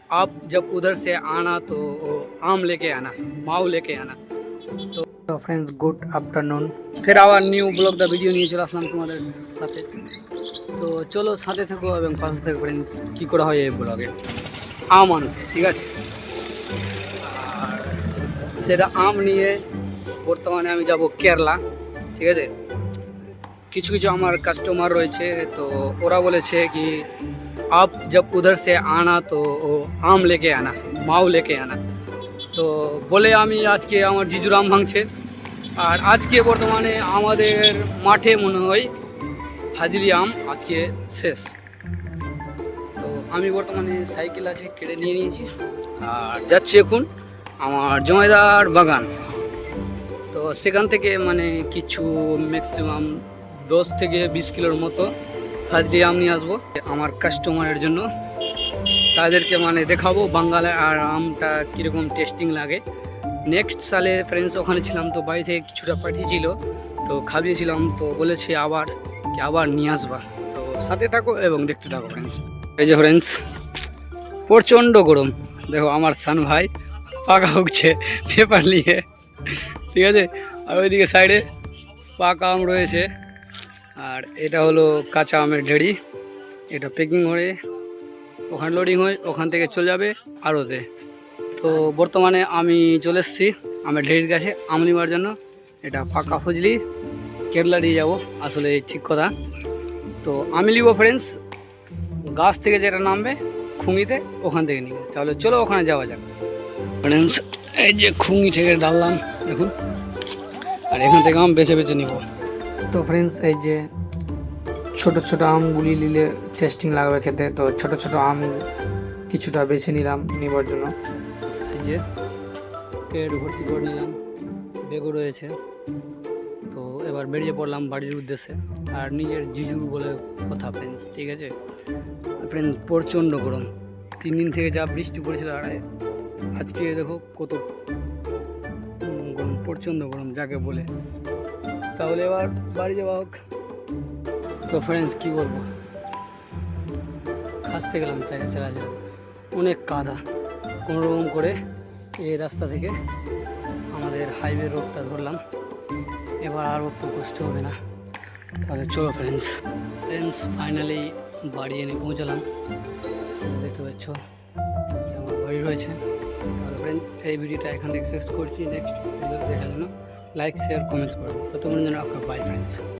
आप जब उधर से आना तो आम लेके आना, माऊ लेके आना। तो फ्रेंड्स गुड आफ्टरनुन, फिर আবার নিউ ব্লগ দা ভিডিও নিয়ে চলে আসলাম তোমাদের সাথে। তো চলো সাথে থাকো এবং পাশে থাকো ফ্রেন্ডস, কী করা হয় এই ব্লগে। আম আনতে, ঠিক আছে, আর সেটা আম নিয়ে বর্তমানে আমি যাব কেরালা, ঠিক আছে। কিছু কিছু আমার কাস্টমার রয়েছে, তো ওরা বলেছে কি आप जब उधर से आना तो आम लेके आना, माऊ लेके आना। তো বলে আমি আজকে আমার জিজুর আম ভাঙছে, আর আজকে বর্তমানে আমাদের মাঠে মনে হয় হাজিরি আম আজকে শেষ। তো আমি বর্তমানে সাইকেল আছে কেটে নিয়ে নিয়েছি আর যাচ্ছি এখন আমার জমাইদার বাগান। তো সেখান থেকে মানে কিছু ম্যাক্সিমাম 10 থেকে 20 কিলোর মতো হাজরি আম নিয়ে আসবো আমার কাস্টমারের জন্য। তাদেরকে মানে দেখাবো বাঙ্গালে আর আমটা কীরকম টেস্টিং লাগে। নেক্সট সালে ফ্রেন্ডস ওখানে ছিলাম, তো বাড়ি থেকে কিছুটা পাঠিয়েছিল, তো খাবিয়েছিলাম, তো বলেছে আবার নিয়ে আসবা। তো সাথে থাকো এবং দেখতে থাকো ফ্রেন্ডস। এই যে ফ্রেন্ডস প্রচণ্ড গরম, দেখো আমার সান ভাই পাকা উঠছে পেপার নিয়ে, ঠিক আছে। আর ওইদিকে সাইডে পাকা আম রয়েছে, আর এটা হলো কাঁচা আমের ঢেড়ি। এটা প্যাকিং হয়ে ওখানে লোডিং হয়, ওখান থেকে চলে যাবে আড়তে। তো বর্তমানে আমি চলে এসেছি আমের ঢেড়ির কাছে আম নেওয়ার জন্য। এটা পাকা ফজলি কেরলা দিয়ে যাবো, আসলে ঠিক কথা। তো আমি নিব ফ্রেন্ডস গাছ থেকে যেটা নামবে খুঙিতে, ওখান থেকে নিব। তাহলে চলো ওখানে যাওয়া যাক ফ্রেন্ডস। এই যে খুঙি থেকে ডাললাম এখন, আর এখান থেকে আম বেছে বেছে নিব। তো ফ্রেন্ডস এই যে ছোট ছোট আমগুলি নিলে টেস্টিং লাগবে খেতে, তো ছোট ছোট আম কিছুটা বেছে নিলাম নেবার জন্য। এই যে পেট ভর্তি করে নিলাম, বেগও রয়েছে। তো এবার বেরিয়ে পড়লাম বাড়ির উদ্দেশ্যে, আর নিজের জিজুর বলে কথা ফ্রেন্ডস, ঠিক আছে। ফ্রেন্ডস প্রচণ্ড গরম, 3 দিন থেকে যা বৃষ্টি পড়েছিল, আর আজকে দেখো কত গরম, প্রচণ্ড গরম যাকে বলে। তাহলে এবার বাড়ি যাওয়া হোক। তো ফ্রেন্ডস কী বলবো, খাসতে গেলাম চাইলে চালা যায়, অনেক কাদা। কোনোরকম করে এই রাস্তা থেকে আমাদের হাইওয়ে রোডটা ধরলাম, এবার আর অত কষ্ট হবে না। তাহলে চলো ফ্রেন্ডস ফাইনালি বাড়ি এনে পৌঁছালাম। দেখতে পাচ্ছ আমার বাড়ি রয়েছে। তাহলে ফ্রেন্ডস এই ভিডিওটা এখান থেকে শেষ করছি। নেক্সট ভিডিও দেখার জন্য লাইক শেয়ার কমেন্টস করুন। ততক্ষণের জন্য আপনার বাই ফ্রেন্ডস।